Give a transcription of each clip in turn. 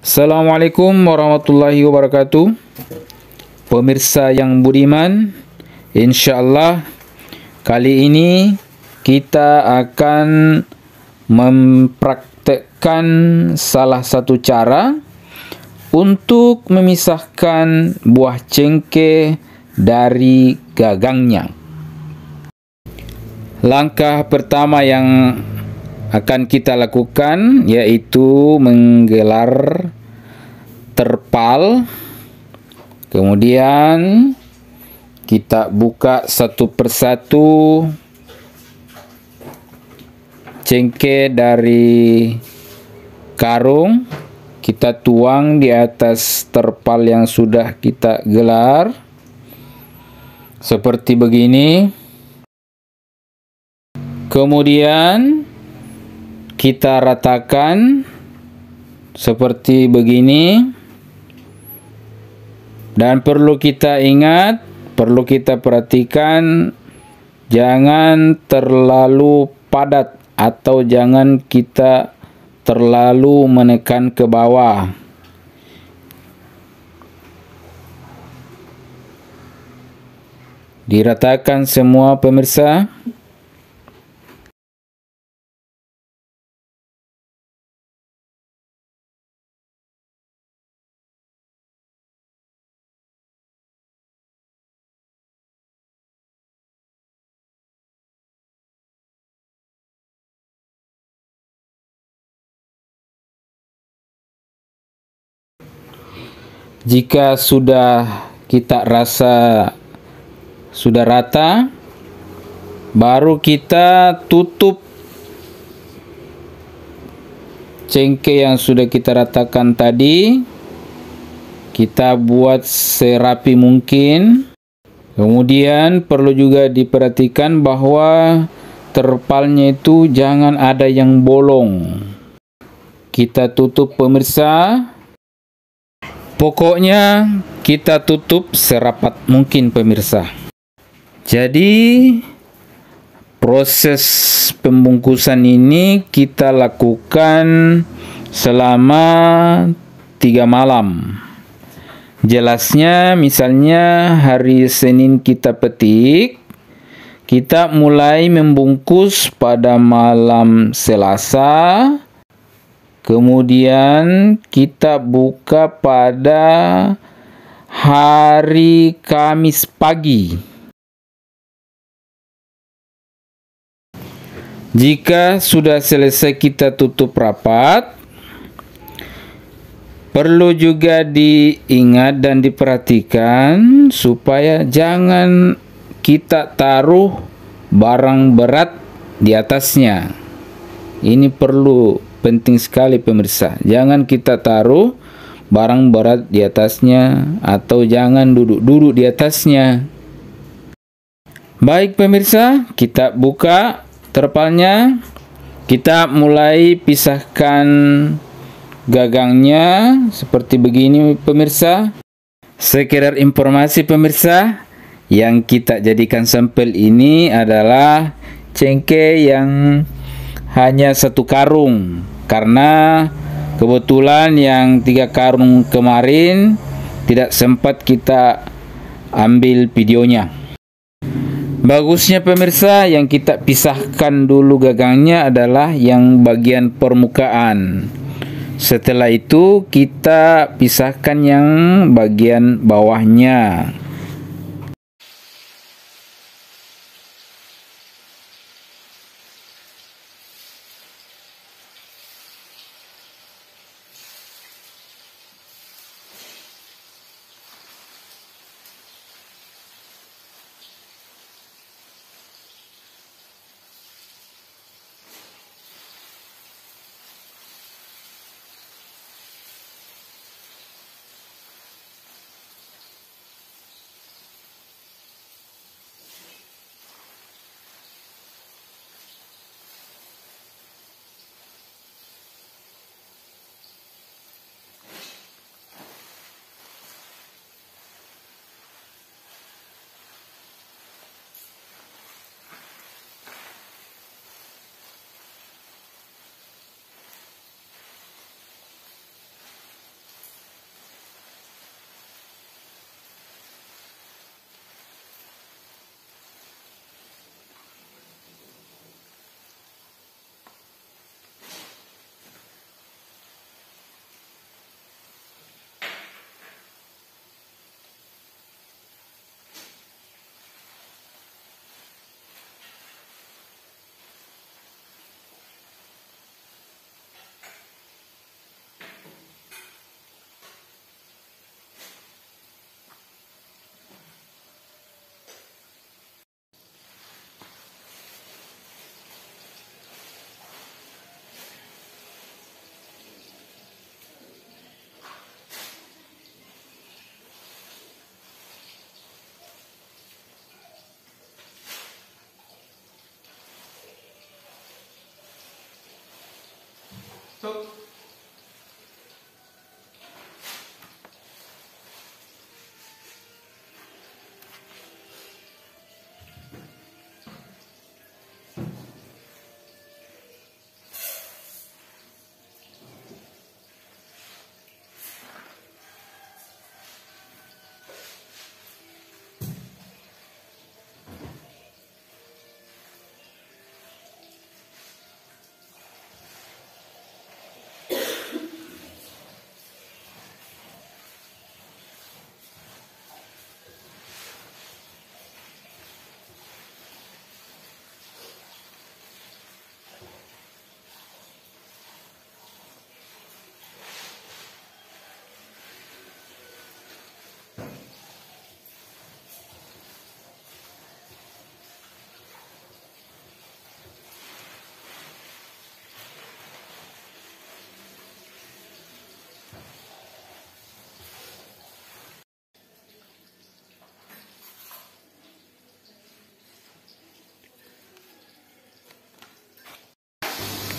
Assalamualaikum warahmatullahi wabarakatuh. Pemirsa yang budiman, insyaallah kali ini kita akan mempraktekkan salah satu cara untuk memisahkan buah cengkeh dari gagangnya. Langkah pertama yang akan kita lakukan yaitu menggelar terpal. Kemudian kita buka satu persatu cengkeh dari karung, kita tuang di atas terpal yang sudah kita gelar seperti begini. Kemudian kita ratakan seperti begini, dan perlu kita ingat, perlu kita perhatikan, jangan terlalu padat atau jangan kita terlalu menekan ke bawah. Diratakan semua pemirsa. Jika sudah kita rasa sudah rata, baru kita tutup cengkeh yang sudah kita ratakan tadi. Kita buat serapi mungkin. Kemudian perlu juga diperhatikan bahwa terpalnya itu jangan ada yang bolong. Kita tutup pemirsa. Pokoknya kita tutup serapat mungkin pemirsa. Jadi proses pembungkusan ini kita lakukan selama 3 malam. Jelasnya misalnya hari Senin kita petik, kita mulai membungkus pada malam Selasa. Kemudian kita buka pada hari Kamis pagi. Jika sudah selesai kita tutup rapat, perlu juga diingat dan diperhatikan supaya jangan kita taruh barang berat di atasnya. Ini perlu penting sekali pemirsa. Jangan kita taruh barang berat di atasnya atau jangan duduk-duduk di atasnya. Baik pemirsa, kita buka terpalnya. Kita mulai pisahkan gagangnya seperti begini pemirsa. Sekedar informasi pemirsa, yang kita jadikan sampel ini adalah cengkeh yang hanya 1 karung, karena kebetulan yang 3 karung kemarin tidak sempat kita ambil videonya. Bagusnya pemirsa, yang kita pisahkan dulu gagangnya adalah yang bagian permukaan. Setelah itu kita pisahkan yang bagian bawahnya.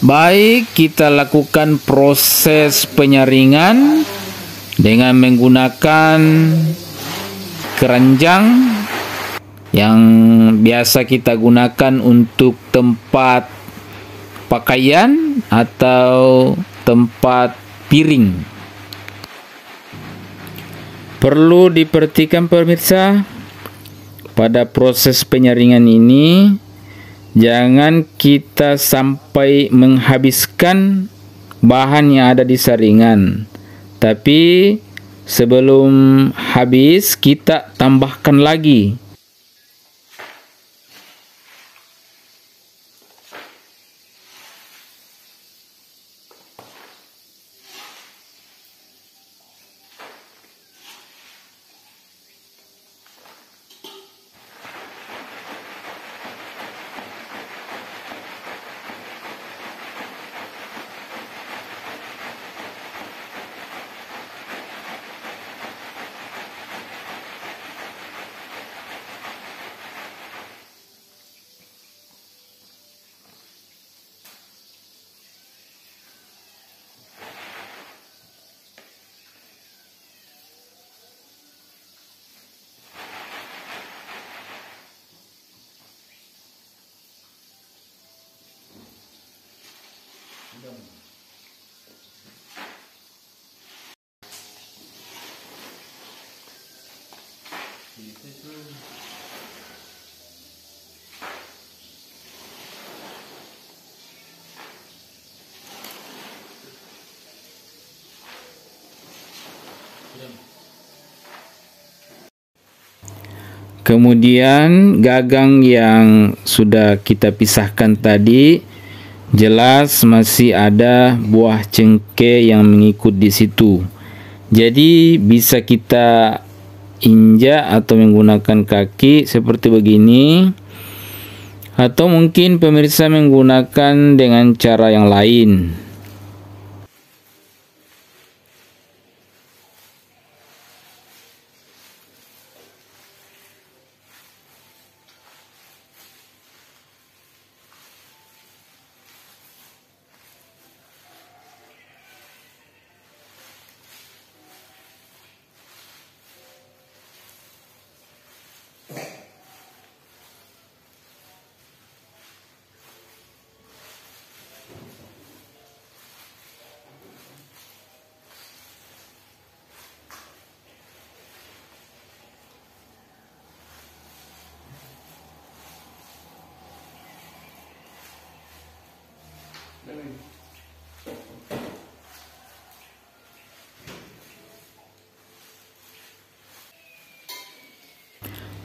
Baik, kita lakukan proses penyaringan dengan menggunakan keranjang yang biasa kita gunakan untuk tempat pakaian atau tempat piring. Perlu diperhatikan pemirsa, pada proses penyaringan ini jangan kita sampai menghabiskan bahan yang ada di saringan, tapi sebelum habis kita tambahkan lagi. Kemudian gagang yang sudah kita pisahkan tadi, jelas masih ada buah cengkeh yang mengikut di situ. Jadi bisa kita injak atau menggunakan kaki seperti begini, atau mungkin pemirsa menggunakan dengan cara yang lain.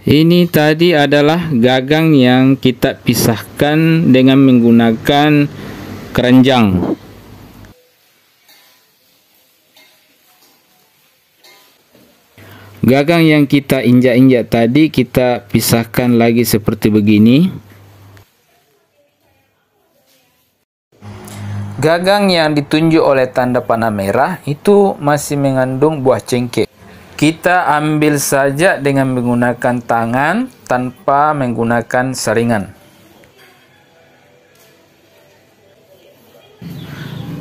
Ini tadi adalah gagang yang kita pisahkan dengan menggunakan keranjang. Gagang yang kita injak-injak tadi kita pisahkan lagi seperti begini. Gagang yang ditunjuk oleh tanda panah merah itu masih mengandung buah cengkeh. Kita ambil saja dengan menggunakan tangan tanpa menggunakan saringan.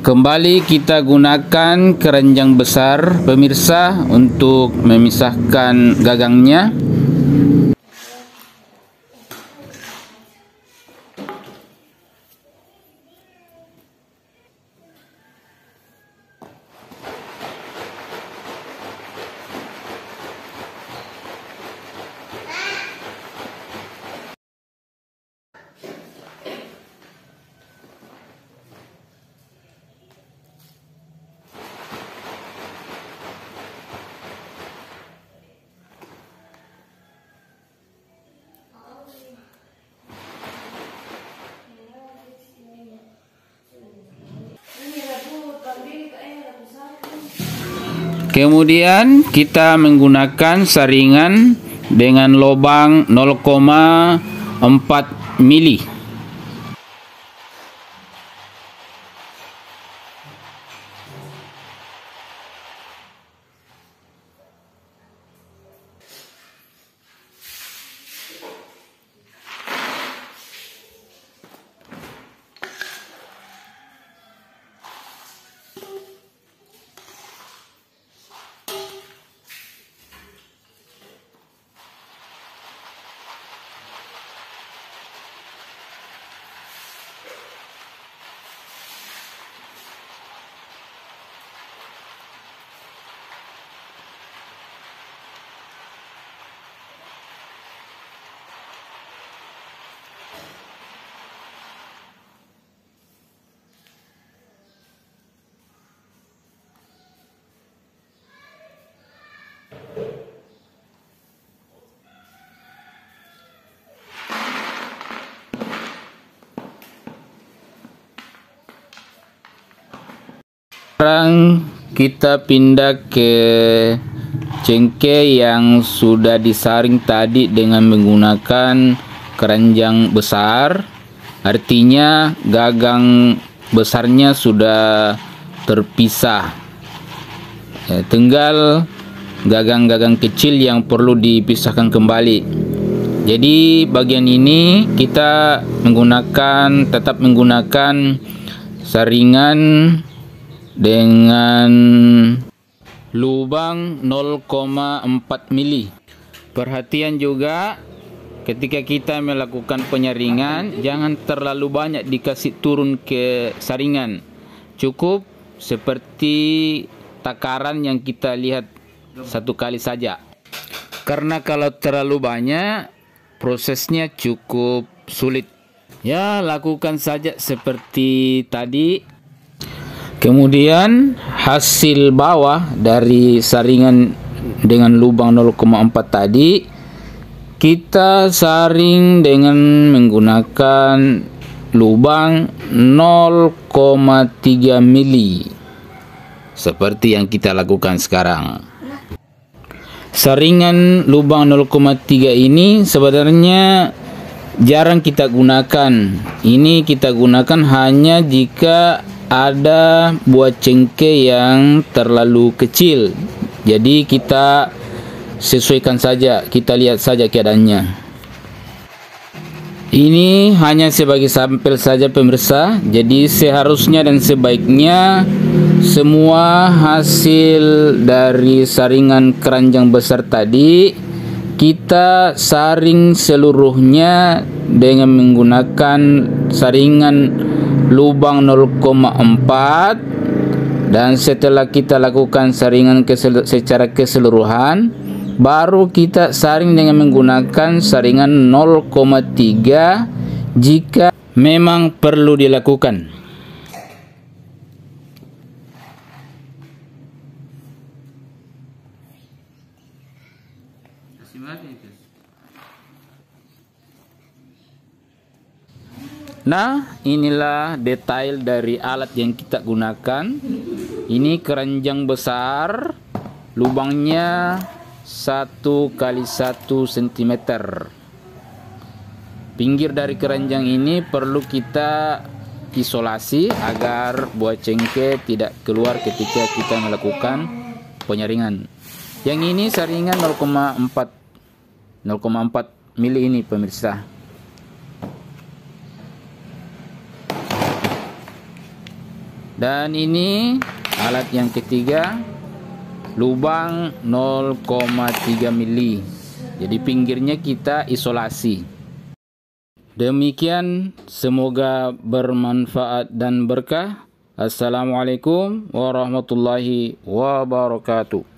Kembali kita gunakan keranjang besar pemirsa untuk memisahkan gagangnya. Kemudian kita menggunakan saringan dengan lubang 0,4 mili. Sekarang kita pindah ke cengkeh yang sudah disaring tadi dengan menggunakan keranjang besar. Artinya gagang besarnya sudah terpisah. Tinggal gagang-gagang kecil yang perlu dipisahkan kembali. Jadi bagian ini kita tetap menggunakan saringan dengan lubang 0,4 mili. Perhatian juga ketika kita melakukan penyaringan, jangan terlalu banyak dikasih turun ke saringan. Cukup seperti takaran yang kita lihat satu kali saja. Karena kalau terlalu banyak, prosesnya cukup sulit. Ya, lakukan saja seperti tadi. Kemudian hasil bawah dari saringan dengan lubang 0,4 tadi kita saring dengan menggunakan lubang 0,3 mili seperti yang kita lakukan sekarang. Saringan lubang 0,3 ini sebenarnya jarang kita gunakan. Ini kita gunakan hanya jika ada buah cengkeh yang terlalu kecil. Jadi kita sesuaikan saja, kita lihat saja keadaannya. Ini hanya sebagai sampel saja pemirsa. Jadi seharusnya dan sebaiknya semua hasil dari saringan keranjang besar tadi kita saring seluruhnya dengan menggunakan saringan lubang 0,4, dan setelah kita lakukan saringan secara keseluruhan, baru kita saring dengan menggunakan saringan 0,3 jika memang perlu dilakukan. Nah, inilah detail dari alat yang kita gunakan. Ini keranjang besar, lubangnya 1 kali 1 cm. Pinggir dari keranjang ini perlu kita isolasi agar buah cengkeh tidak keluar ketika kita melakukan penyaringan. Yang ini saringan 0,4 mili ini pemirsa. Dan ini alat yang ketiga, lubang 0,3 mili. Jadi pinggirnya kita isolasi. Demikian, semoga bermanfaat dan berkah. Assalamualaikum warahmatullahi wabarakatuh.